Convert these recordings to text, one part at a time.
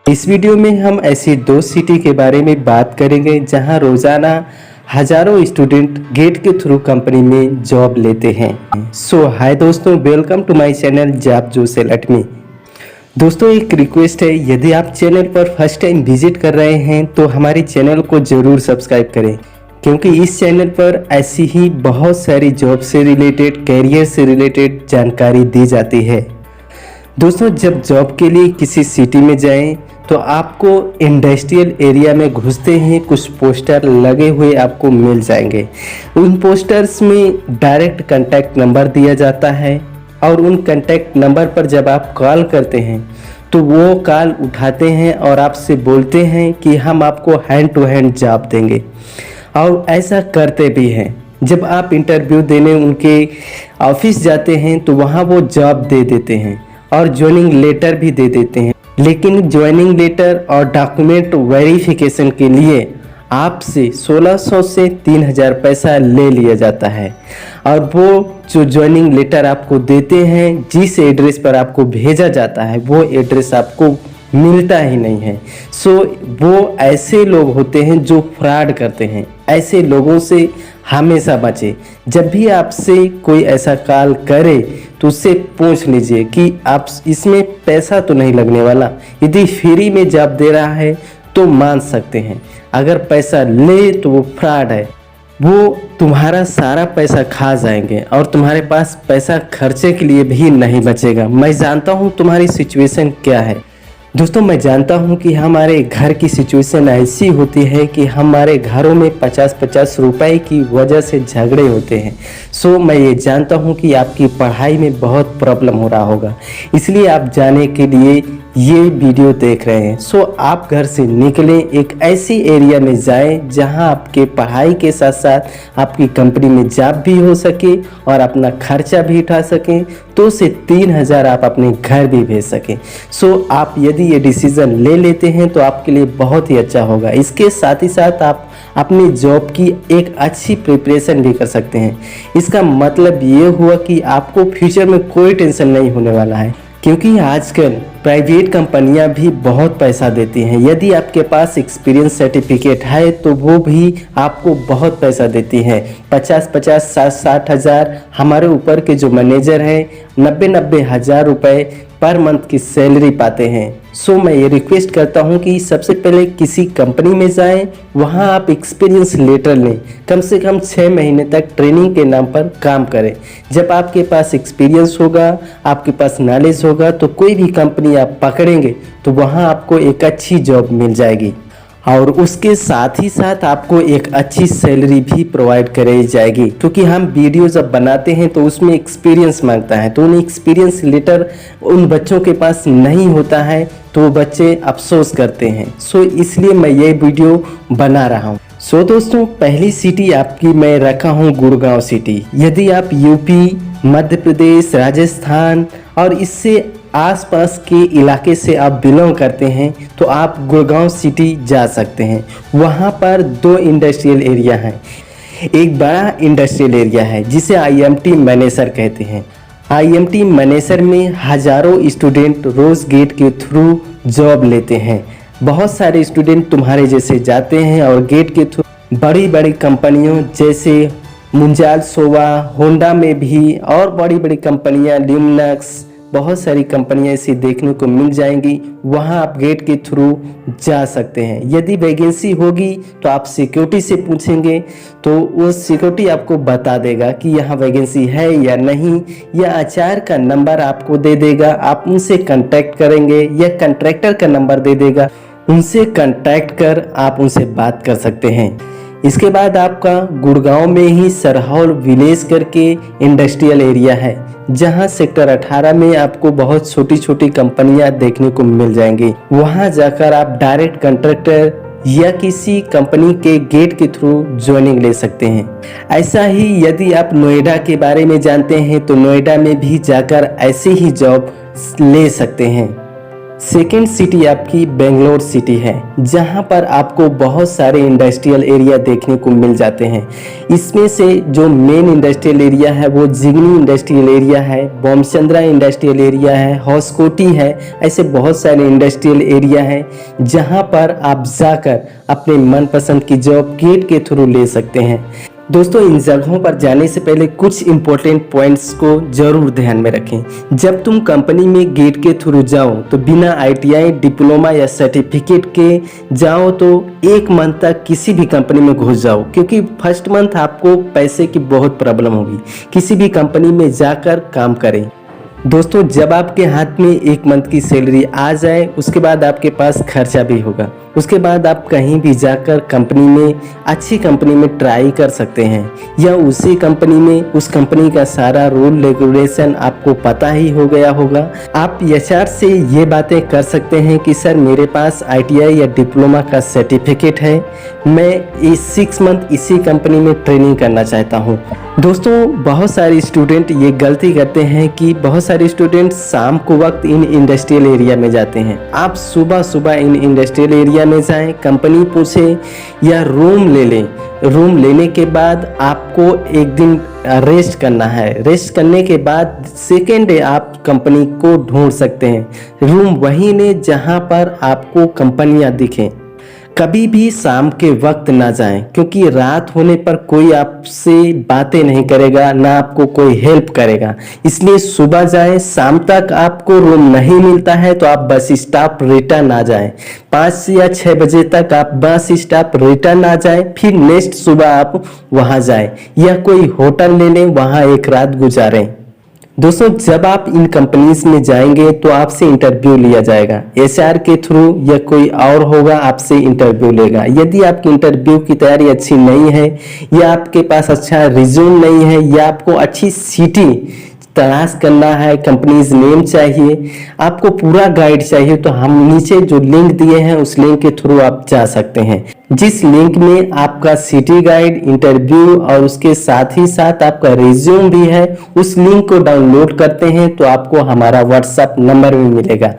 इस वीडियो में हम ऐसी 2 सिटी के बारे में बात करेंगे जहां रोजाना हजारों स्टूडेंट गेट के थ्रू कंपनी में जॉब लेते हैं। सो हाय दोस्तों, welcome to my channel job जो सेलेक्ट मी। दोस्तों एक रिक्वेस्ट है, यदि आप चैनल पर फर्स्ट टाइम विजिट कर रहे हैं तो हमारे चैनल को जरूर सब्सक्राइब करें, क्योंकि इस चैनल पर ऐसी ही बहुत सारी जॉब से रिलेटेड, कैरियर से रिलेटेड जानकारी दी जाती है। दोस्तों जब जॉब के लिए किसी सिटी में जाएं तो आपको इंडस्ट्रियल एरिया में घुसते ही कुछ पोस्टर लगे हुए आपको मिल जाएंगे। उन पोस्टर्स में डायरेक्ट कांटेक्ट नंबर दिया जाता है और उन कांटेक्ट नंबर पर जब आप कॉल करते हैं तो वो कॉल उठाते हैं और आपसे बोलते हैं कि हम आपको हैंड टू हैंड जॉब देंगे, और ऐसा करते भी हैं। जब आप इंटरव्यू देने उनके ऑफिस जाते हैं तो वहाँ वो जॉब दे देते हैं और ज्वाइनिंग लेटर भी दे देते हैं, लेकिन ज्वाइनिंग लेटर और डॉक्यूमेंट वेरिफिकेशन के लिए आपसे 1600 से 3000 पैसा ले लिया जाता है। और वो जो ज्वाइनिंग लेटर आपको देते हैं, जिस एड्रेस पर आपको भेजा जाता है, वो एड्रेस आपको मिलता ही नहीं है। सो वो ऐसे लोग होते हैं जो फ्रॉड करते हैं। ऐसे लोगों से हमेशा बचें। जब भी आपसे कोई ऐसा कॉल करे तो उससे पूछ लीजिए कि आप इसमें पैसा तो नहीं लगने वाला। यदि फ्री में जॉब दे रहा है तो मान सकते हैं, अगर पैसा ले तो वो फ्रॉड है। वो तुम्हारा सारा पैसा खा जाएंगे और तुम्हारे पास पैसा खर्चे के लिए भी नहीं बचेगा। मैं जानता हूँ तुम्हारी सिचुएशन क्या है। दोस्तों मैं जानता हूं कि हमारे घर की सिचुएशन ऐसी होती है कि हमारे घरों में 50-50 रुपए की वजह से झगड़े होते हैं। सो मैं ये जानता हूं कि आपकी पढ़ाई में बहुत प्रॉब्लम हो रहा होगा, इसलिए आप जाने के लिए ये वीडियो देख रहे हैं। सो आप घर से निकलें, एक ऐसी एरिया में जाएं जहां आपके पढ़ाई के साथ साथ आपकी कंपनी में जॉब भी हो सके और अपना खर्चा भी उठा सकें, 2 से 3000 आप अपने घर भी भेज सकें। सो आप यदि ये डिसीज़न ले लेते हैं तो आपके लिए बहुत ही अच्छा होगा। इसके साथ ही साथ आप अपनी जॉब की एक अच्छी प्रिपरेशन भी कर सकते हैं। इसका मतलब ये हुआ कि आपको फ्यूचर में कोई टेंशन नहीं होने वाला है, क्योंकि आजकल प्राइवेट कंपनियां भी बहुत पैसा देती हैं। यदि आपके पास एक्सपीरियंस सर्टिफिकेट है तो वो भी आपको बहुत पैसा देती हैं। 50-50, 60-60 हज़ार। हमारे ऊपर के जो मैनेजर हैं 90-90 हज़ार रुपये पर मंथ की सैलरी पाते हैं। सो मैं ये रिक्वेस्ट करता हूँ कि सबसे पहले किसी कंपनी में जाएं, वहाँ आप एक्सपीरियंस लेटर लें, कम से कम 6 महीने तक ट्रेनिंग के नाम पर काम करें। जब आपके पास एक्सपीरियंस होगा, आपके पास नॉलेज होगा, तो कोई भी कंपनी आप पकड़ेंगे तो वहाँ आपको एक अच्छी जॉब मिल जाएगी और उसके साथ ही साथ आपको एक अच्छी सैलरी भी प्रोवाइड कराई जाएगी। क्योंकि हम वीडियो जब बनाते हैं तो उसमें एक्सपीरियंस मांगता है, तो उन एक्सपीरियंस लेटर उन बच्चों के पास नहीं होता है तो बच्चे अफसोस करते हैं। सो इसलिए मैं ये वीडियो बना रहा हूँ। सो दोस्तों पहली सिटी आपकी मैं रखा हूँ गुड़गांव सिटी। यदि आप यूपी, मध्य प्रदेश, राजस्थान और इससे आसपास के इलाके से आप बिलोंग करते हैं तो आप गुड़गांव सिटी जा सकते हैं। वहाँ पर 2 इंडस्ट्रियल एरिया हैं। एक बड़ा इंडस्ट्रियल एरिया है जिसे IMT मैनेसर कहते हैं। IMT मैनेसर में हजारों स्टूडेंट रोज गेट के थ्रू जॉब लेते हैं। बहुत सारे स्टूडेंट तुम्हारे जैसे जाते हैं और गेट के थ्रू बड़ी बड़ी कंपनियों जैसे मुंजाल सोवा, होंडा में भी और बड़ी बड़ी कंपनियां, ल्यूमिनक्स, बहुत सारी कंपनियां ऐसी देखने को मिल जाएंगी। वहां आप गेट के थ्रू जा सकते हैं। यदि वैकेंसी होगी तो आप सिक्योरिटी से पूछेंगे तो वो सिक्योरिटी आपको बता देगा कि यहाँ वैकेंसी है या नहीं, या HR का नंबर आपको दे देगा। आप उनसे कांटेक्ट करेंगे या कॉन्ट्रैक्टर का नंबर दे देगा, उनसे कांटेक्ट कर आप उनसे बात कर सकते हैं। इसके बाद आपका गुड़गांव में ही सरहौल विलेज करके इंडस्ट्रियल एरिया है, जहां सेक्टर 18 में आपको बहुत छोटी छोटी कंपनियां देखने को मिल जाएंगी। वहां जाकर आप डायरेक्ट कॉन्ट्रैक्टर या किसी कंपनी के गेट के थ्रू ज्वाइनिंग ले सकते हैं। ऐसा ही यदि आप नोएडा के बारे में जानते हैं तो नोएडा में भी जाकर ऐसे ही जॉब ले सकते हैं। सेकेंड सिटी आपकी बेंगलोर सिटी है, जहां पर आपको बहुत सारे इंडस्ट्रियल एरिया देखने को मिल जाते हैं। इसमें से जो मेन इंडस्ट्रियल एरिया है वो जिगनी इंडस्ट्रियल एरिया है, बोमचंद्रा इंडस्ट्रियल एरिया है, हॉस्कोटी है। ऐसे बहुत सारे इंडस्ट्रियल एरिया है जहां पर आप जाकर अपने मनपसंद की जॉब गेट के थ्रू ले सकते हैं। दोस्तों, इन जगहों पर जाने से पहले कुछ इंपॉर्टेंट पॉइंट्स को जरूर ध्यान में रखें। जब तुम कंपनी में गेट के थ्रू जाओ तो बिना ITI, डिप्लोमा या सर्टिफिकेट के जाओ तो 1 मंथ तक किसी भी कंपनी में घुस जाओ, क्योंकि फर्स्ट मंथ आपको पैसे की बहुत प्रॉब्लम होगी। किसी भी कंपनी में जाकर काम करें। दोस्तों, जब आपके हाथ में 1 मंथ की सैलरी आ जाए उसके बाद आपके पास खर्चा भी होगा। उसके बाद आप कहीं भी जाकर कंपनी में, अच्छी कंपनी में ट्राई कर सकते हैं, या उसी कंपनी में उस कंपनी का सारा रूल रेगुलेशन आपको पता ही हो गया होगा। आप HR से ये बातें कर सकते हैं कि सर मेरे पास ITI या डिप्लोमा का सर्टिफिकेट है, मैं इस 6 मंथ इसी कंपनी में ट्रेनिंग करना चाहता हूँ। दोस्तों, बहुत सारे स्टूडेंट ये गलती करते हैं कि बहुत सारे स्टूडेंट शाम को वक्त इन इंडस्ट्रियल एरिया में जाते हैं। आप सुबह सुबह इन इंडस्ट्रियल एरिया में जाएं, कंपनी पूछे या रूम ले लें। रूम लेने के बाद आपको 1 दिन रेस्ट करना है। रेस्ट करने के बाद सेकेंड डे आप कंपनी को ढूंढ सकते हैं। रूम वहीं लें जहां पर आपको कंपनियां दिखें। कभी भी शाम के वक्त ना जाएं, क्योंकि रात होने पर कोई आपसे बातें नहीं करेगा, ना आपको कोई हेल्प करेगा। इसलिए सुबह जाएं। शाम तक आपको रूम नहीं मिलता है तो आप बस स्टॉप रिटर्न आ जाएं। 5 या 6 बजे तक आप बस स्टॉप रिटर्न आ जाएं, फिर नेक्स्ट सुबह आप वहां जाएं, या कोई होटल ले लें, वहां 1 रात गुजारें। दोस्तों, जब आप इन कंपनीज में जाएंगे तो आपसे इंटरव्यू लिया जाएगा। HR के थ्रू या कोई और होगा आपसे इंटरव्यू लेगा। यदि आपकी इंटरव्यू की तैयारी अच्छी नहीं है, या आपके पास अच्छा रिज्यूम नहीं है, या आपको अच्छी सिटी तलाश करना है, कंपनीज नेम चाहिए, आपको पूरा गाइड चाहिए, तो हम नीचे जो लिंक दिए हैं उस लिंक के थ्रू आप जा सकते हैं। जिस लिंक में आपका सिटी गाइड, इंटरव्यू और उसके साथ ही साथ आपका रिज्यूम भी है, उस लिंक को डाउनलोड करते हैं तो आपको हमारा WhatsApp नंबर भी मिलेगा।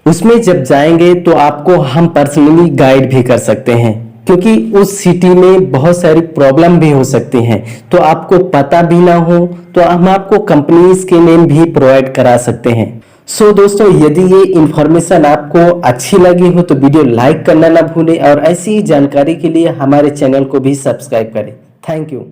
उसमें जब जाएंगे तो आपको हम पर्सनली गाइड भी कर सकते हैं, क्योंकि उस सिटी में बहुत सारी प्रॉब्लम भी हो सकती हैं। तो आपको पता भी ना हो तो हम आपको कंपनीज के नेम भी प्रोवाइड करा सकते हैं। सो दोस्तों, यदि ये इन्फॉर्मेशन आपको अच्छी लगी हो तो वीडियो लाइक करना ना भूलें, और ऐसी ही जानकारी के लिए हमारे चैनल को भी सब्सक्राइब करें। Thank you.